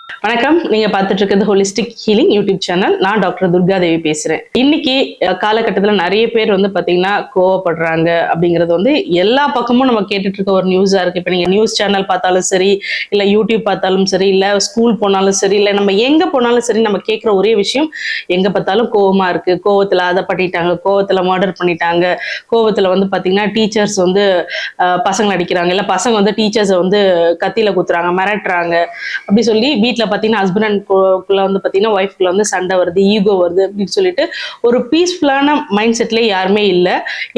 வணக்கம். நீங்க பார்த்துட்டு இருக்கிறது ஹோலிஸ்டிக் ஹீலிங் யூடியூப் சேனல். நான் டாக்டர் துர்கா தேவி பேசுறேன். இன்னைக்கு காலகட்டத்துல நிறைய பேர் பாத்தீங்கன்னா கோவப்படுறாங்க அப்படிங்கிறது எல்லா பக்கமும் நம்ம கேட்டுட்டு இருக்க ஒரு நியூஸா இருக்கு. இப்ப நீங்க நியூஸ் சேனல் பார்த்தாலும் சரி, இல்ல யூடியூப் பார்த்தாலும் சரி, இல்ல ஸ்கூல் போனாலும் சரி, இல்ல நம்ம எங்க போனாலும் சரி, நம்ம கேட்கிற ஒரே விஷயம் எங்க பார்த்தாலும் கோவமா இருக்கு. கோவத்துல அதை பண்ணிட்டாங்க, கோவத்துல மர்டர் பண்ணிட்டாங்க, கோவத்துல பாத்தீங்கன்னா டீச்சர்ஸ் பசங்களை அடிக்கிறாங்க, இல்ல பசங்க டீச்சர்ஸ் கத்தியில குத்துறாங்க, மிரட்டுறாங்க அப்படி சொல்லி வீட்டுல பாத்தீங்கன்னா ஹஸ்பண்ட் அண்ட் குள்ள பாத்தீங்கன்னா ஒய்ஃப்குள்ள சண்டை வருது, ஈகோ வருது அப்படின்னு சொல்லிட்டு ஒரு பீஸ்ஃபுல்லான மைண்ட் செட்ல யாருமே இல்லை.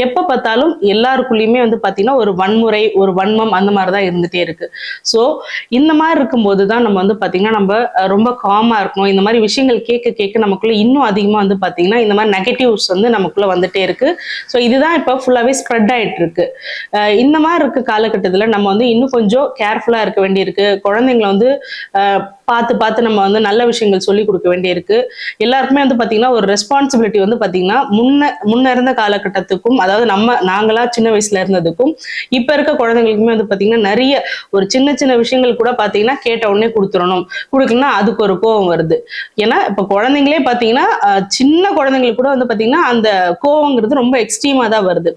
எப்ப பார்த்தாலும் எல்லாருக்குள்ளயுமே பாத்தீங்கன்னா ஒரு வன்முறை, ஒரு வன்மம் அந்த மாதிரிதான் இருந்துட்டே இருக்கு. சோ இந்த மாதிரி இருக்கும்போது தான் நம்ம பாத்தீங்கன்னா நம்ம ரொம்ப காமா இருக்கணும். இந்த மாதிரி விஷயங்கள் கேட்க கேட்க நமக்குள்ள இன்னும் அதிகமா பாத்தீங்கன்னா இந்த மாதிரி நெகட்டிவ்ஸ் நமக்குள்ள வந்துட்டே இருக்கு. ஸோ இதுதான் இப்போ ஃபுல்லாவே ஸ்ப்ரெட் ஆயிட்டு இருக்கு. இந்த மாதிரி இருக்க காலகட்டத்துல நம்ம இன்னும் கொஞ்சம் கேர்ஃபுல்லா இருக்க வேண்டியிருக்கு. குழந்தைங்களை பார்த்து பார்த்து நம்ம நல்ல விஷயங்கள் சொல்லி கொடுக்க வேண்டியிருக்கு. எல்லாருக்குமே பாத்தீங்கன்னா ஒரு ரெஸ்பான்சிபிலிட்டி பாத்தீங்கன்னா முன்ன இருந்த காலகட்டத்துக்கும், அதாவது நாங்களா சின்ன வயசுல இருந்ததுக்கும் இப்ப இருக்க குழந்தைங்களுக்குமே பாத்தீங்கன்னா நிறைய ஒரு சின்ன சின்ன விஷயங்கள் கூட பாத்தீங்கன்னா கேட்ட உடனே கொடுத்துடணும், கொடுக்கலன்னா அதுக்கு ஒரு கோவம் வருது. ஏன்னா இப்ப குழந்தைங்களே பாத்தீங்கன்னா சின்ன குழந்தைங்களுக்கு கூட பாத்தீங்கன்னா அந்த கோவங்கிறது ரொம்ப எக்ஸ்ட்ரீமா தான் வருது.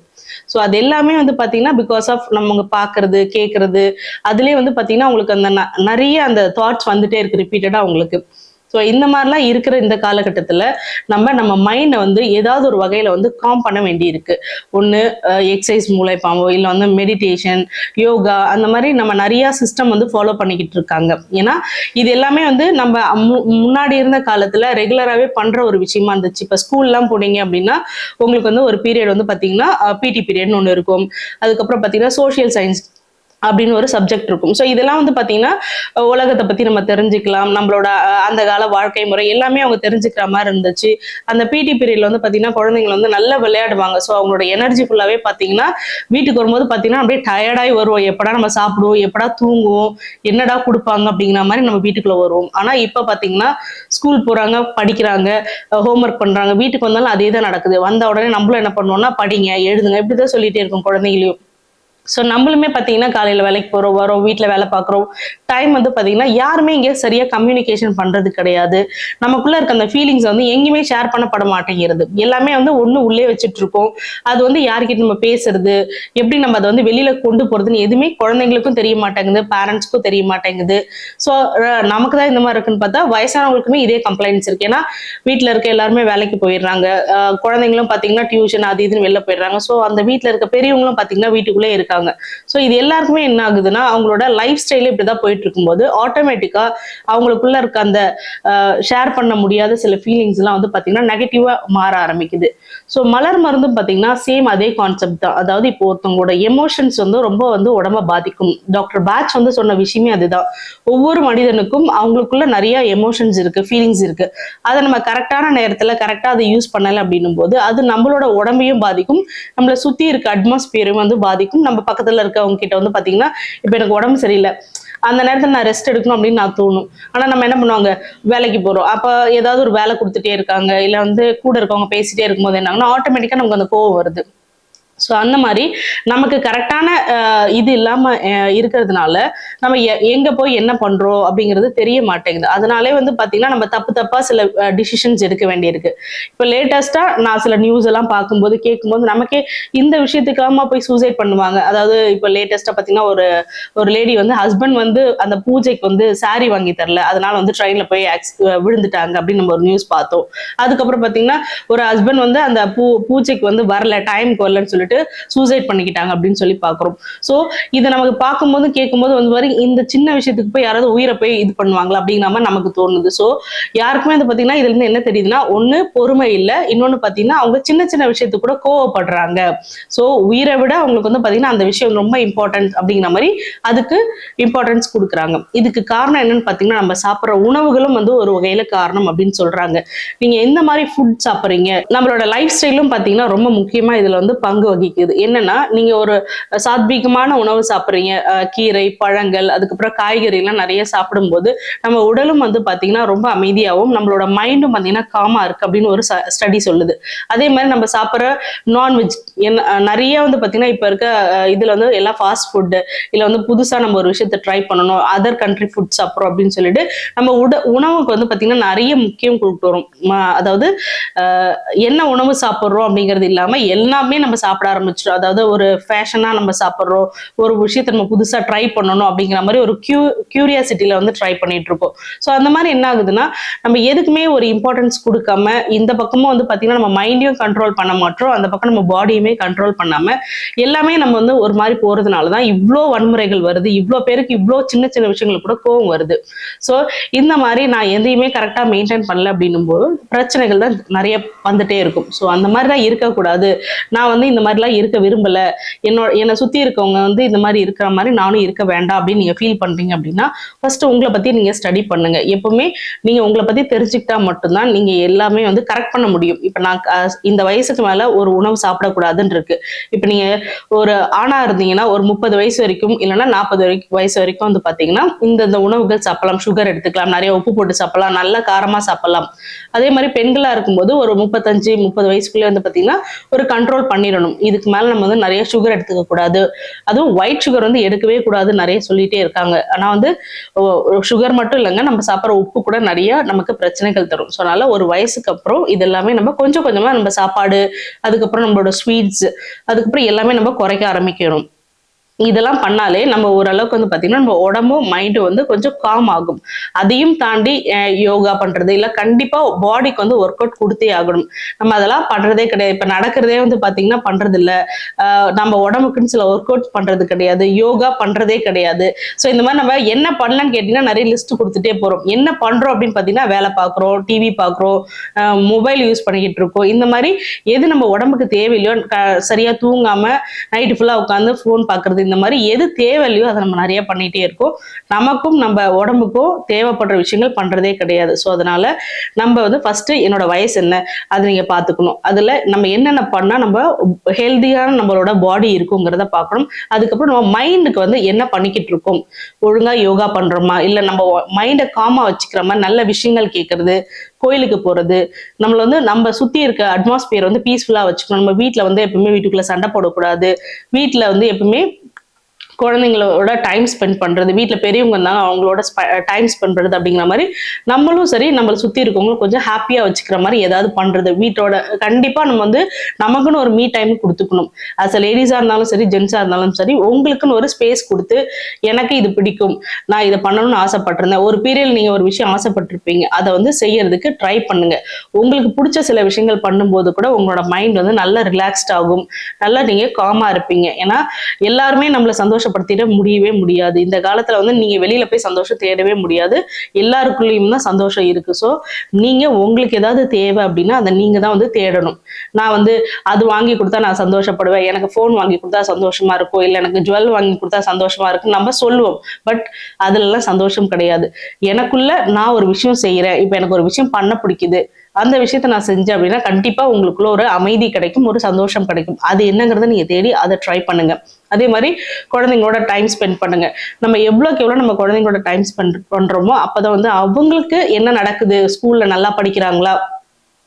ஸோ அது எல்லாமே பாத்தீங்கன்னா பிகாஸ் ஆஃப் நம்ம பாக்குறது கேட்கறது, அதுலயே பாத்தீங்கன்னா உங்களுக்கு அந்த நிறைய அந்த தாட்ஸ் வந்துட்டே இருக்கு ரிப்பீட்டடா உங்களுக்கு. ஸோ இந்த மாதிரிலாம் இருக்கிற இந்த காலகட்டத்துல நம்ம மைண்டை ஏதாவது ஒரு வகையில காம் பண்ண வேண்டி இருக்கு. ஒண்ணு எக்ஸசைஸ் மூலமாவோ, இல்ல மெடிடேஷன், யோகா, அந்த மாதிரி நம்ம நிறைய சிஸ்டம் ஃபாலோ பண்ணிக்கிட்டு இருக்காங்க. ஏன்னா இது எல்லாமே நம்ம முன்னாடி இருந்த காலத்துல ரெகுலராகவே பண்ற ஒரு விஷயமா இருந்துச்சு. இப்ப ஸ்கூல்லாம் போனீங்க அப்படின்னா உங்களுக்கு ஒரு பீரியட் பாத்தீங்கன்னா பிடி பீரியட்னு ஒண்ணு இருக்கும். அதுக்கப்புறம் பாத்தீங்கன்னா சோசியல் சயின்ஸ் அப்படின்னு ஒரு சப்ஜெக்ட் இருக்கும். ஸோ இதெல்லாம் பாத்தீங்கன்னா உலகத்தை பத்தி நம்ம தெரிஞ்சுக்கலாம், நம்மளோட அந்த கால வாழ்க்கை முறை எல்லாமே அவங்க தெரிஞ்சுக்கிற மாதிரி இருந்துச்சு. அந்த பிடி பீரியட்ல பாத்தீங்கன்னா குழந்தைங்க நல்லா விளையாடுவாங்க. ஸோ அவங்களோட எனர்ஜி ஃபுல்லாவே பாத்தீங்கன்னா வீட்டுக்கு வரும்போது பாத்தீங்கன்னா அப்படியே டயர்டாகி வருவோம். எப்படா நம்ம சாப்பிடுவோம், எப்படா தூங்குவோம், என்னடா கொடுப்பாங்க அப்படிங்கிற மாதிரி நம்ம வீட்டுக்குள்ள வருவோம். ஆனா இப்ப பாத்தீங்கன்னா ஸ்கூல் போறாங்க, படிக்கிறாங்க, ஹோம்ஒர்க் பண்றாங்க, வீட்டுக்கு வந்தாலும் அதே தான் நடக்குது. வந்த உடனே நம்மளும் என்ன பண்ணுவோம்னா படிங்க, எழுதுங்க, இப்படிதான் சொல்லிட்டே இருக்கும் குழந்தைங்களையும். ஸோ நம்மளுமே பார்த்தீங்கன்னா காலையில் வேலைக்கு போகிறோம், வரோம், வீட்டில் வேலை பார்க்குறோம். டைம் பார்த்தீங்கன்னா யாருமே இங்கே சரியாக கம்யூனிகேஷன் பண்ணுறது கிடையாது. நமக்குள்ளே இருக்க அந்த ஃபீலிங்ஸ் எங்கேயுமே ஷேர் பண்ணப்பட மாட்டேங்கிறது. எல்லாமே ஒன்று உள்ளே வச்சுட்டு இருக்கோம். அது யார்கிட்ட நம்ம பேசுறது, எப்படி நம்ம அதை வெளியில கொண்டு போகிறதுன்னு எதுவுமே குழந்தைங்களுக்கும் தெரிய மாட்டேங்குது, பேரண்ட்ஸ்க்கும் தெரிய மாட்டேங்குது. ஸோ நமக்கு தான் இந்த மாதிரி இருக்குன்னு பார்த்தா வயசானவங்களுக்குமே இதே கம்ப்ளைண்ட்ஸ் இருக்கு. ஏன்னா வீட்டில் இருக்க எல்லாருமே வேலைக்கு போயிடுறாங்க, குழந்தைங்களும் பார்த்தீங்கன்னா டியூஷன் அது இதுன்னு வெளில போயிடுறாங்க. ஸோ அந்த வீட்டில் இருக்க பெரியவங்களும் பார்த்தீங்கன்னா வீட்டுக்குள்ளே இருக்காங்க. சோ இது எல்லாருக்குமே என்ன ஆகுதுன்னா அவங்களோட லைஃப் ஸ்டைல் இப்படிதான் போயிட்டு இருக்கும்போது ஆட்டோமேட்டிக்கா அவங்களுக்குள்ள இருக்க அந்த ஷேர் பண்ண முடியாத சில ஃபீலிங்ஸ் எல்லாம் பாத்தீங்கன்னா நெகட்டிவா மாற ஆரம்பிக்குது. சோ மலர் மருந்தும் பாத்தீங்கன்னா சேம் அதே கான்செப்ட் தான். அதாவது இப்போ ஒருத்தவங்களோட எமோஷன்ஸ் ரொம்ப உடம்ப பாதிக்கும். டாக்டர் பேட்ச் சொன்ன விஷயமே அதுதான். ஒவ்வொரு மனிதனுக்கும் அவங்களுக்குள்ள நிறைய எமோஷன்ஸ் இருக்கு, ஃபீலிங்ஸ் இருக்கு. அதை நம்ம கரெக்டான நேரத்துல கரெக்டா அதை யூஸ் பண்ணல அப்படின்னும் போது அது நம்மளோட உடம்பையும் பாதிக்கும், நம்மளை சுத்தி இருக்க அட்மாஸ்பியரும் பாதிக்கும். நம்ம பக்கத்துல இருக்கவங்க கிட்ட பாத்தீங்கன்னா இப்ப எனக்கு உடம்பு சரியில்லை, அந்த நேரத்துல நான் ரெஸ்ட் எடுக்கணும் அப்படின்னு நான் தோணும். ஆனா நம்ம என்ன பண்ணுவாங்க, வேலைக்கு போறோம், அப்ப ஏதாவது ஒரு வேலை கொடுத்துட்டே இருக்காங்க, இல்ல கூட இருக்கவங்க பேசிட்டே இருக்கும்போது என்னாங்கன்னா ஆட்டோமேட்டிக்கா நமக்கு அந்த கோவம் வருது. ஸோ அந்த மாதிரி நமக்கு கரெக்டான இது இல்லாம இருக்கிறதுனால நம்ம எங்க போய் என்ன பண்றோம் அப்படிங்கிறது தெரிய மாட்டேங்குது. அதனாலே பாத்தீங்கன்னா நம்ம தப்பா சில டிசிஷன்ஸ் எடுக்க வேண்டியிருக்கு. இப்ப லேட்டஸ்டா நான் சில நியூஸ் எல்லாம் பார்க்கும்போது கேட்கும்போது நமக்கே இந்த விஷயத்துக்காம போய் சூசைட் பண்ணுவாங்க. அதாவது இப்ப லேட்டஸ்டா பாத்தீங்கன்னா ஒரு லேடி ஹஸ்பண்ட் அந்த பூஜைக்கு சாரி வாங்கி தரல, அதனால ட்ரெயின்ல போய் விழுந்துட்டாங்க அப்படின்னு நம்ம ஒரு நியூஸ் பார்த்தோம். அதுக்கப்புறம் பாத்தீங்கன்னா ஒரு ஹஸ்பண்ட் அந்த பூஜைக்கு வரல, டைமுக்கு வரலன்னு சொல்லிட்டு சூசைட் பண்ணிக்கிட்டாங்க அப்படின்னு சொல்லி பாக்குறோம். சோ இதை நமக்கு பார்க்கும்போது கேட்கும்போது இந்த சின்ன விஷயத்துக்கு போய் யாராவது உயிரை போய் இது பண்ணுவாங்களா அப்படிங்கிற மாதிரி நமக்கு தோணுது. சோ யாருக்குமே பாத்தீங்கன்னா இதுல இருந்து என்ன தெரியுதுன்னா, ஒண்ணு பொறுமை இல்ல, இன்னொன்னு பாத்தீங்கன்னா அவங்க சின்ன சின்ன விஷயத்துக்கு கூட கோவப்படுறாங்க. சோ உயிரை விட அவங்களுக்கு பாத்தீங்கன்னா அந்த விஷயம் ரொம்ப இம்பார்ட்டன்ட் அப்படிங்கிற மாதிரி அதுக்கு இம்பார்ட்டன்ஸ் கொடுக்குறாங்க. இதுக்கு காரணம் என்னன்னு பாத்தீங்கன்னா நம்ம சாப்பிட்ற உணவுகளும் ஒரு வகையில காரணம் அப்படின்னு சொல்றாங்க. நீங்க எந்த மாதிரி ஃபுட் சாப்பிட்றீங்க, நம்மளோட லைஃப் ஸ்டைலும் பாத்தீங்கன்னா ரொம்ப முக்கியமா இதுல பங்கு வகிக்குது. என்னன்னா, நீங்க ஒரு சாத்வீகமான உணவு சாப்பிடுறீங்க, கீரை, பழங்கள், அதுக்கப்புறம் காய்கறி எல்லாம் நிறைய சாப்பிடும்போது நம்ம உடலும் வந்து பாத்தீங்கன்னா ரொம்ப அமைதியாகவும் நம்மளோட மைண்டும் பாத்தீங்கன்னா காமா இருக்கு அப்படின்னு ஒரு ஸ்டடி சொல்லுது. அதே மாதிரி நம்ம சாப்பிட்ற நான்வெஜ் நிறைய வந்து பாத்தீங்கன்னா இப்ப இருக்க இதுல வந்து எல்லாம் ஃபாஸ்ட் ஃபுட் இல்ல வந்து புதுசா நம்ம ஒரு விஷயத்த ட்ரை பண்ணணும், அதர் கண்ட்ரி ஃபுட் சாப்பிட்றோம் அப்படின்னு சொல்லிட்டு நம்ம உணவுக்கு வந்து பாத்தீங்கன்னா நிறைய முக்கியம் கொடுத்து வரும். அதாவது என்ன உணவு சாப்பிட்றோம் அப்படிங்கிறது இல்லாம எல்லாமே நம்ம சாப்பிட ஆரம்பிச்சிடும். அதாவது ஒரு ஃபேஷனா நம்ம சாப்பிட்றோம், ஒரு விஷயத்த நம்ம புதுசா ட்ரை பண்ணணும் அப்படிங்கிற மாதிரி ஒரு கியூரியாசிட்டியில வந்து ட்ரை பண்ணிட்டு இருக்கோம். ஸோ அந்த மாதிரி என்ன ஆகுதுன்னா, நம்ம எதுக்குமே ஒரு இம்பார்ட்டன்ஸ் கொடுக்காம இந்த பக்கமும் வந்து பாத்தீங்கன்னா நம்ம மைண்டையும் கண்ட்ரோல் பண்ண மாட்டோம், அந்த பக்கம் நம்ம பாடியுமே கண்ட்ரோல் பண்ணாம எல்லாமே நம்ம வந்து ஒரு மாதிரி போறதுனாலதான் இவ்வளோ வன்முறைகள் வருது, இவ்வளோ பேருக்கு இவ்வளோ சின்ன சின்ன விஷயங்களுக்கு கூட கோவம் வருது. ஸோ இந்த மாதிரி நான் எதையுமே கரெக்டா மெயின்டைன் பண்ணல அப்படின்னும் போது பிரச்சனைகள் தான் நிறைய வந்துட்டே இருக்கும். ஸோ அந்த மாதிரிலாம் இருக்கக்கூடாது, நான் வந்து இந்த மாதிரிலாம் இருக்க விரும்பல, என்னை சுத்தி இருக்கவங்க வந்து இந்த மாதிரி இருக்கிற மாதிரி நானும் இருக்க வேண்டாம் அப்படின்னு நீங்க ஃபீல் பண்றீங்க அப்படின்னா ஃபர்ஸ்ட் உங்களை பத்தி நீங்க ஸ்டடி பண்ணுங்க. எப்பவுமே நீங்க உங்களை பத்தி தெரிஞ்சுக்கிட்டா மட்டும்தான் நீங்க எல்லாமே வந்து கரெக்ட் பண்ண முடியும். இப்ப நான் இந்த வயசுக்கு மேல ஒரு உணவு சாப்பிடக்கூடாதுன்னு இருக்கு. இப்ப நீங்க ஒரு ஆணா இருந்தீங்கன்னா ஒரு 30 வயசு வரைக்கும் இல்லைன்னா 40 வயசு வரைக்கும் வந்து பாத்தீங்கன்னா இந்த உணவுகள் சாப்பிடலாம், சுகர் எடுத்துக்கலாம், நிறைய உப்பு போட்டு சாப்பிடலாம், நல்ல காரமா சாப்பிடலாம். அதே மாதிரி பெண்களா இருக்கும்போது ஒரு 35-30 வயசுக்குள்ளே வந்து பாத்தீங்கன்னா ஒரு கண்ட்ரோல் பண்ணிடணும். இதுக்கு மேல நம்ம வந்து நிறைய சுகர் எடுத்துக்க கூடாது, அதுவும் ஒயிட் சுகர் வந்து எடுக்கவே கூடாது நிறைய சொல்லிட்டே இருக்காங்க. ஆனா வந்து சுகர் மட்டும் இல்லைங்க, நம்ம சாப்பிட்ற உப்பு கூட நிறைய நமக்கு பிரச்சனைகள் தரும். ஸோ அதனால ஒரு வயசுக்கு அப்புறம் இது எல்லாமே நம்ம கொஞ்சம் கொஞ்சமா நம்ம சாப்பாடு, அதுக்கப்புறம் நம்மளோட ஸ்வீட்ஸ், அதுக்கப்புறம் எல்லாமே நம்ம குறைக்க ஆரம்பிக்கணும். இதெல்லாம் பண்ணாலே நம்ம ஓரளவுக்கு வந்து பாத்தீங்கன்னா நம்ம உடம்பும் மைண்டும் வந்து கொஞ்சம் காம் ஆகும். அதையும் தாண்டி யோகா பண்றது இல்ல கண்டிப்பா பாடிக்கு வந்து ஒர்க் அவுட் கொடுத்தே ஆகணும். நம்ம அதெல்லாம் பண்றதே கிடையாது. இப்ப நடக்கிறதே வந்து பாத்தீங்கன்னா பண்றது இல்ல, நம்ம உடம்புக்குன்னு சில ஒர்க் அவுட் பண்றது கிடையாது, யோகா பண்றதே கிடையாது. ஸோ இந்த மாதிரி நம்ம என்ன பண்ணலன்னு கேட்டீங்கன்னா நிறைய லிஸ்ட் கொடுத்துட்டே போறோம். என்ன பண்றோம் அப்படின்னு பாத்தீங்கன்னா வேலை பார்க்குறோம், டிவி பார்க்குறோம், மொபைல் யூஸ் பண்ணிக்கிட்டு இருக்கோம். இந்த மாதிரி எது நம்ம உடம்புக்கு தேவையில்லையோ, சரியா தூங்காம நைட்டு ஃபுல்லா உட்காந்து போன் பாக்குறது, இந்த மாதிரி எது தேவையில்லையோ அதை நம்ம நிறைய பண்ணிட்டே இருக்கோம். நமக்கும் நம்ம உடம்புக்கும் தேவைப்படுற விஷயங்கள் பண்றதே கிடையாது. ஸோ அதனால நம்ம வந்து ஃபர்ஸ்ட் என்னோட வயசு என்ன அதை நீங்க பாத்துக்கணும். அதுல நம்ம என்னென்ன பண்ணா நம்ம ஹெல்தியான நம்மளோட பாடி இருக்குங்கிறத பார்க்கணும். அதுக்கப்புறம் நம்ம மைண்டுக்கு வந்து என்ன பண்ணிக்கிட்டு இருக்கோம், ஒழுங்கா யோகா பண்றோமா, இல்ல நம்ம மைண்டை காமா வச்சுக்கிற மாதிரி நல்ல விஷயங்கள் கேட்கறது, கோயிலுக்கு போறது, நம்மள வந்து நம்ம சுத்தி இருக்க அட்மாஸ்பியர் வந்து பீஸ்ஃபுல்லா வச்சுக்கணும். நம்ம வீட்டுல வந்து எப்பவுமே வீட்டுக்குள்ள சண்டை போடக்கூடாது, வீட்டுல வந்து எப்பவுமே குழந்தைங்களோட டைம் ஸ்பெண்ட் பண்றது, வீட்டுல பெரியவங்க இருந்தாங்க அவங்களோட டைம் ஸ்பெண்ட் பண்றது அப்படிங்கிற மாதிரி நம்மளும் சரி நம்மளை சுத்தி இருக்கவங்களும் கொஞ்சம் ஹாப்பியா வச்சுக்கிற மாதிரி ஏதாவது பண்றது. வீட்டோட கண்டிப்பா நம்ம வந்து நமக்குன்னு ஒரு மீ டைம் கொடுத்துக்கணும். அஸ் லேடிஸா இருந்தாலும் சரி ஜென்ஸா இருந்தாலும் சரி உங்களுக்குன்னு ஒரு ஸ்பேஸ் கொடுத்து எனக்கு இது பிடிக்கும், நான் இதை பண்ணணும்னு ஆசைப்பட்டிருந்தேன், ஒரு பீரியட் நீங்க ஒரு விஷயம் ஆசைப்பட்டிருப்பீங்க, அதை வந்து செய்யறதுக்கு ட்ரை பண்ணுங்க. உங்களுக்கு பிடிச்ச சில விஷயங்கள் பண்ணும்போது கூட உங்களோட மைண்ட் வந்து நல்லா ரிலாக்ஸ்ட் ஆகும், நல்லா நீங்க காமா இருப்பீங்க. ஏன்னா எல்லாருமே நம்மளை சந்தோஷப்படுத்திட முடியவே முடியாது. இந்த காலத்துல வந்து நீங்க வெளியில போய் சந்தோஷம் தேடவே முடியாது, எல்லாருக்குள்ளேயும் தான் சந்தோஷம் இருக்கு. ஸோ நீங்க உங்களுக்கு ஏதாவது தேவை அப்படின்னா அதை நீங்க தான் வந்து தேடணும். நான் வந்து அது வாங்கி கொடுத்தா நான் சந்தோஷப்படுவேன், எனக்கு போன் வாங்கி கொடுத்தா சந்தோஷமா இருக்கும், இல்லை எனக்கு ஜுவல் வாங்கி கொடுத்தா சந்தோஷமா இருக்கும் நம்ம சொல்லுவோம். பட் அதுலலாம் சந்தோஷம் கிடையாது. எனக்குள்ள நான் ஒரு விஷயம் செய்யறேன், இப்ப எனக்கு ஒரு விஷயம் பண்ண பிடிக்குது, அந்த விஷயத்த நான் செஞ்சேன் அப்படின்னா கண்டிப்பா உங்களுக்குள்ள ஒரு அமைதி கிடைக்கும், ஒரு சந்தோஷம் கிடைக்கும். அது என்னங்கிறத நீங்க தேடி அதை ட்ரை பண்ணுங்க. அதே மாதிரி குழந்தைங்களோட டைம் ஸ்பெண்ட் பண்ணுங்க. நம்ம எவ்வளவுக்கு எவ்வளவு நம்ம குழந்தைங்களோட டைம் ஸ்பெண்ட் பண்றோமோ அப்பதான் வந்து அவங்களுக்கு என்ன நடக்குது, ஸ்கூல்ல நல்லா படிக்கிறாங்களா,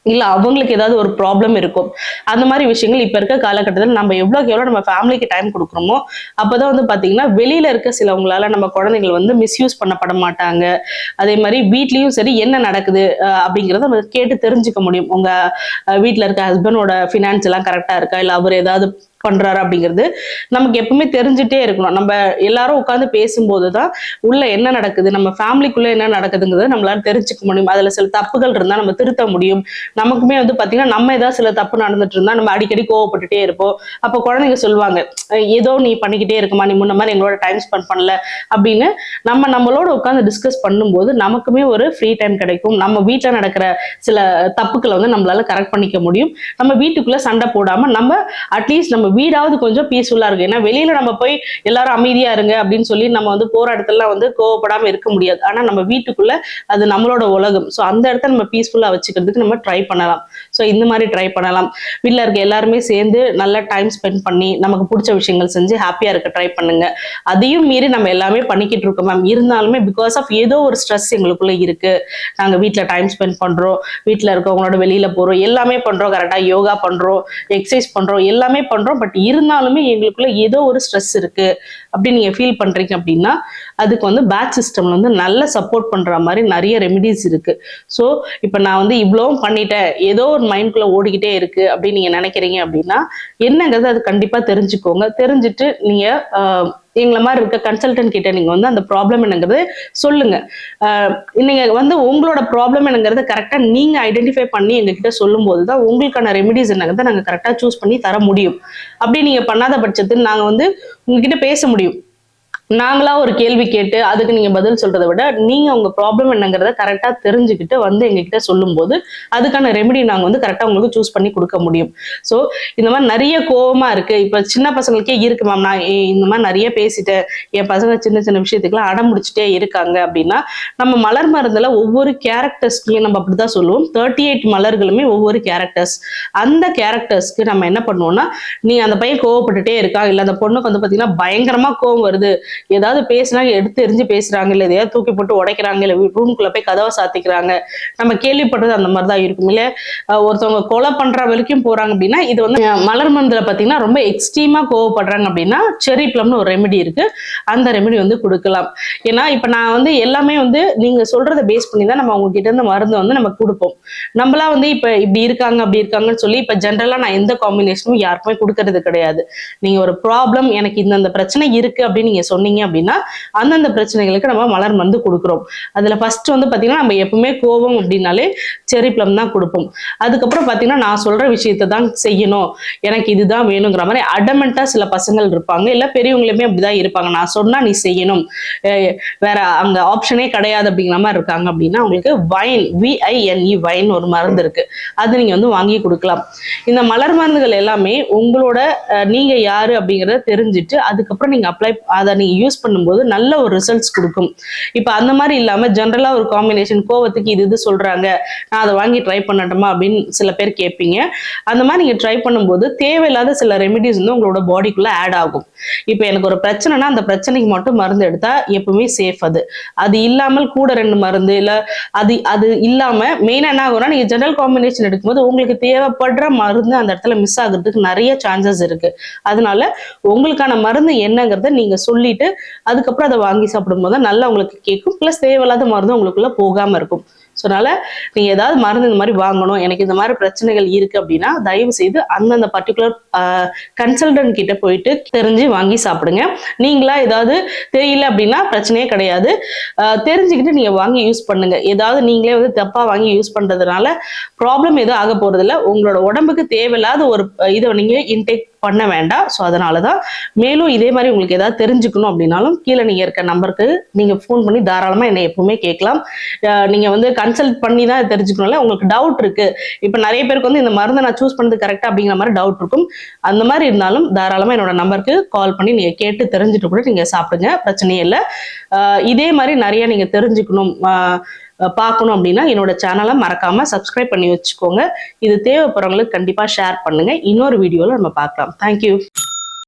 இல்ல அவங்களுக்கு ஏதாவது ஒரு ப்ராப்ளம் இருக்கும், அந்த மாதிரி விஷயங்கள் இப்ப இருக்க காலகட்டத்தில் நம்ம எவ்வளவுக்கு எவ்வளவு நம்ம ஃபேமிலிக்கு டைம் கொடுக்குறோமோ அப்பதான் வந்து பாத்தீங்கன்னா வெளியில இருக்க சிலவங்களால நம்ம குழந்தைகள் வந்து மிஸ்யூஸ் பண்ணப்பட மாட்டாங்க. அதே மாதிரி வீட்லயும் சரி என்ன நடக்குது அப்படிங்கறத நம்ம கேட்டு தெரிஞ்சுக்க முடியும். உங்க வீட்டுல இருக்க ஹஸ்பண்டோட ஃபினான்ஸ் எல்லாம் கரெக்டா இருக்கா, இல்ல அவர் ஏதாவது பண்றாரு அப்படிங்கிறது நமக்கு எப்பவுமே தெரிஞ்சுட்டே இருக்கணும். நம்ம எல்லாரும் உட்கார்ந்து பேசும்போதுதான் உள்ள என்ன நடக்குது, நம்ம ஃபேமிலிக்குள்ள என்ன நடக்குதுங்கிறத நம்மளால தெரிஞ்சுக்க முடியும். அதுல சில தப்புகள் இருந்தா நம்ம திருத்த முடியும். நமக்குமே வந்து பாத்தீங்கன்னா நம்ம ஏதாவது சில தப்பு நடந்துட்டு இருந்தா நம்ம அடிக்கடி கோவப்பட்டுட்டே இருப்போம். அப்ப குழந்தைங்க சொல்லுவாங்க, ஏதோ நீ பண்ணிக்கிட்டே இருக்குமா, நீ முன்ன மாதிரி எங்களோட டைம் ஸ்பெண்ட் பண்ணல அப்படின்னு நம்மளோட உட்காந்து டிஸ்கஸ் பண்ணும்போது நமக்குமே ஒரு ஃப்ரீ டைம் கிடைக்கும். நம்ம வீட்டுல நடக்கிற சில தப்புக்களை வந்து நம்மளால கரெக்ட் பண்ணிக்க முடியும். நம்ம வீட்டுக்குள்ள சண்டை போடாம நம்ம அட்லீஸ்ட் நம்ம நம்ம வீடாவது கொஞ்சம் பீஸ்ஃபுல்லா இருக்கு. ஏன்னா வெளியில நம்ம போய் எல்லாரும் அமைதியா இருங்க அப்படின்னு சொல்லி நம்ம வந்து போற இடத்துல வந்து கோவப்படாம இருக்க முடியாது. ஆனா நம்ம வீட்டுக்குள்ள அது நம்மளோட உலகம். ஸோ அந்த இடத்த நம்ம பீஸ்ஃபுல்லா வச்சுக்கிறதுக்கு நம்ம ட்ரை பண்ணலாம். ஸோ இந்த மாதிரி ட்ரை பண்ணலாம். வீட்டில் இருக்க எல்லாருமே சேர்ந்து நல்லா டைம் ஸ்பெண்ட் பண்ணி நமக்கு பிடிச்ச விஷயங்கள் செஞ்சு ஹாப்பியா இருக்க ட்ரை பண்ணுங்க. அதையும் மீறி நம்ம எல்லாமே பண்ணிக்கிட்டு இருக்கோம் மேம். இருந்தாலுமே பிகாஸ் ஆஃப் ஏதோ ஒரு ஸ்ட்ரெஸ் எங்களுக்குள்ள இருக்கு. நாங்க வீட்ல டைம் ஸ்பெண்ட் பண்றோம், வீட்ல இருக்கவங்களோட வெளியில போறோம், எல்லாமே பண்றோம், கரெக்டா யோகா பண்றோம், எக்ஸசைஸ் பண்றோம், எல்லாமே பண்றோம். பட் இருந்தாலுமே எங்களுக்குள்ள ஏதோ ஒரு ஸ்ட்ரெஸ் இருக்கு அப்படின்னு நீங்க ஃபீல் பண்றீங்க அப்படின்னா அதுக்கு வந்து பேட்ச் சிஸ்டம்ல வந்து நல்ல சப்போர்ட் பண்ற மாதிரி நிறைய ரெமிடிஸ் இருக்கு. ஸோ இப்போ நான் வந்து இவ்வளவும் பண்ணிட்டேன், ஏதோ ஒரு மைண்ட்குள்ள ஓடிக்கிட்டே இருக்கு அப்படின்னு நீங்க நினைக்கிறீங்க அப்படின்னா என்னங்கிறது அது கண்டிப்பா தெரிஞ்சுக்கோங்க. தெரிஞ்சுட்டு நீங்க எங்களை மாதிரி இருக்க கன்சல்டன்ட் கிட்ட நீங்க வந்து அந்த ப்ராப்ளம் என்னங்கிறது சொல்லுங்க. நீங்க வந்து உங்களோட ப்ராப்ளம் என்னங்கிறத கரெக்டா நீங்க ஐடென்டிஃபை பண்ணி எங்ககிட்ட சொல்லும் போதுதான் உங்களுக்கான ரெமிடிஸ் என்னங்கிறத நாங்க கரெக்டா சூஸ் பண்ணி தர முடியும். அப்படி நீங்க பண்ணாத பட்சத்தில் நாங்க வந்து உங்ககிட்ட பேச முடியும். நாங்களா ஒரு கேள்வி கேட்டு அதுக்கு நீங்க பதில் சொல்றதை விட நீங்க உங்க ப்ராப்ளம் என்னங்கிறத கரெக்டா தெரிஞ்சுக்கிட்டு வந்து எங்ககிட்ட சொல்லும் போது அதுக்கான ரெமெடி நாங்க வந்து கரெக்டா உங்களுக்கு சூஸ் பண்ணி கொடுக்க முடியும். ஸோ இந்த மாதிரி நிறைய கோவமா இருக்கு, இப்ப சின்ன பசங்களுக்கே இருக்கு மேம், நான் இந்த மாதிரி நிறைய பேசிட்டேன், என் பசங்க சின்ன சின்ன விஷயத்துக்குலாம் அடம் முடிச்சுட்டே இருக்காங்க அப்படின்னா நம்ம மலர் மருந்துல ஒவ்வொரு கேரக்டர்ஸ்க்குமே நம்ம அப்படிதான் சொல்லுவோம். 38 மலர்களுமே ஒவ்வொரு கேரக்டர்ஸ். அந்த கேரக்டர்ஸ்க்கு நம்ம என்ன பண்ணுவோம்னா, நீ அந்த பையன் கோவப்பட்டுட்டே இருக்கான், இல்ல அந்த பொண்ணுக்கு வந்து பாத்தீங்கன்னா பயங்கரமா கோவம் வருது, ஏதாவது பேசினா எடுத்து எரிஞ்சு பேசுறாங்க, இல்ல எதையாவது தூக்கி போட்டு உடைக்கிறாங்க, இல்ல ரூம்குள்ள போய் கதவை சாத்திக்கிறாங்க, நம்ம கேள்விப்படுறது அந்த மாதிரிதான் இருக்கும். இல்ல ஒருத்தவங்க கொலை பண்ற வரைக்கும் போறாங்க அப்படின்னா இது வந்து மலர் மருந்துல பாத்தீங்கன்னா ரொம்ப எக்ஸ்ட்ரீமா கோவப்படுறாங்க அப்படின்னா செரி பிளம்னு ஒரு ரெமெடி இருக்கு, அந்த ரெமெடி வந்து கொடுக்கலாம். ஏன்னா இப்ப நான் வந்து எல்லாமே வந்து நீங்க சொல்றதை பேஸ் பண்ணி தான் நம்ம அவங்க கிட்ட இருந்து மருந்து வந்து நம்ம கொடுப்போம். நம்மளா வந்து இப்ப இப்படி இருக்காங்க அப்படி இருக்காங்கன்னு சொல்லி இப்ப ஜென்ரலா நான் எந்த காம்பினேஷனும் யாருக்குமே கொடுக்கறது கிடையாது. நீங்க ஒரு ப்ராப்ளம் எனக்கு இந்த பிரச்சனை இருக்கு அப்படின்னு நீங்க சொன்னீங்க அப்படின்னா அந்தந்த பிரச்சனைகளுக்கு நம்ம மலர் மருந்து கொடுக்குறோம். அதுல ஃபர்ஸ்ட் வந்து பாத்தீங்கன்னா நம்ம எப்பவுமே கோபம் அப்படின்னாலே செரி பிளம் தான் கொடுப்போம். அதுக்கப்புறம் பாத்தீங்கன்னா நான் சொல்ற விஷயத்தை தான் செய்யணும், எனக்கு இதுதான் வேணுங்கிற மாதிரி அடமெண்டா சில பசங்கள் இருப்பாங்க, இல்ல பெரியவங்களுமே அப்படிதான் இருப்பாங்க, நான் சொன்னா நீ செய்யணும், வேற அங்க ஆப்ஷனே கிடையாது அப்படிங்கிற மாதிரி இருக்காங்க. அப்படின்னா உங்களுக்கு வைன், VINE வைன் ஒரு மருந்து இருக்கு, அது நீங்க வந்து வாங்கி கொடுக்கலாம். இந்த மலர் மருந்துகள் எல்லாமே உங்களோட நீங்க யாரு அப்படிங்கறத தெரிஞ்சுட்டு அதுக்கப்புறம் நீங்க அப்ளை அதை நீங்க யூஸ் பண்ணும்போது நல்ல ஒரு ரிசல்ட்ஸ் கொடுக்கும். இப்ப அந்த மாதிரி இல்லாம ஜென்ரலா ஒரு காம்பினேஷன் கோவத்துக்கு இது சொல்றாங்க, நான் அதை வாங்கி ட்ரை பண்ணட்டுமா அப்படின்னு சில பேர் கேட்பீங்க. அந்த மாதிரி நீங்க ட்ரை பண்ணும்போது தேவையில்லாத சில ரெமிடிஸ் வந்து உங்களோட பாடிக்குள்ள ஆட் ஆகும். இப்ப எனக்கு ஒரு பிரச்சனைனா அந்த பிரச்சனைக்கு மட்டும் மருந்து எடுத்தா எப்பவுமே சேஃப். அது இல்லாமல் கூட 2 மருந்து இல்ல அது இல்லாம மெயினா என்ன ஆகும்னா நீங்க ஜெனரல் காம்பினேஷன் எடுக்கும்போது உங்களுக்கு தேவைப்படுற மருந்து அந்த இடத்துல மிஸ் ஆகுறதுக்கு நிறைய சான்சஸ் இருக்கு. அதனால உங்களுக்கான மருந்து என்னங்கிறத நீங்க சொல்லிட்டு அதுக்கப்புறம் அதை வாங்கி சாப்பிடும் போது நல்லா உங்களுக்கு கேட்கும். பிளஸ் தேவையில்லாத மருந்து உங்களுக்குள்ள போகாம இருக்கும். ஸோ அதனால நீங்க ஏதாவது மருந்து இந்த மாதிரி வாங்கணும், எனக்கு இந்த மாதிரி பிரச்சனைகள் இருக்கு அப்படின்னா தயவு செய்து அந்தந்த பர்டிகுலர் கன்சல்டன்ட் கிட்ட போயிட்டு தெரிஞ்சு வாங்கி சாப்பிடுங்க. நீங்களா ஏதாவது தெரியல அப்படின்னா பிரச்சனையே கிடையாது, தெரிஞ்சுக்கிட்டு நீங்க வாங்கி யூஸ் பண்ணுங்க. ஏதாவது நீங்களே வந்து தப்பா வாங்கி யூஸ் பண்றதுனால ப்ராப்ளம் எதுவும் ஆக போறது இல்லை. உங்களோட உடம்புக்கு தேவையில்லாத ஒரு இதை நீங்க இன்டேக் பண்ண வேண்டாம். ஸோ அதனாலதான் மேலும் இதே மாதிரி உங்களுக்கு ஏதாவது தெரிஞ்சுக்கணும் அப்படின்னாலும் கீழே நீங்க இருக்க நம்பருக்கு நீங்க ஃபோன் பண்ணி தாராளமா என்னை எப்பவுமே கேட்கலாம். நீங்க வந்து கன்சல்ட் பண்ணி தான் தெரிஞ்சுக்கணும்ல. உங்களுக்கு டவுட் இருக்கு, இப்ப நிறைய பேருக்கு வந்து இந்த மருந்தை நான் சூஸ் பண்ணது கரெக்டா அப்படிங்கிற மாதிரி டவுட் இருக்கும். அந்த மாதிரி இருந்தாலும் தாராளமா என்னோட நம்பருக்கு கால் பண்ணி நீங்க கேட்டு தெரிஞ்சுட்டு கூட நீங்க சாப்பிடுங்க, பிரச்சனையே இல்லை. இதே மாதிரி நிறைய நீங்க தெரிஞ்சுக்கணும் பார்க்கணும் அப்படின்னா என்னோட சேனலை மறக்காம சப்ஸ்கிரைப் பண்ணி வச்சுக்கோங்க. இது தேவைப்படுறவங்களுக்கு கண்டிப்பா ஷேர் பண்ணுங்க. இன்னொரு வீடியோல நம்ம பார்க்கலாம். தேங்க்யூ.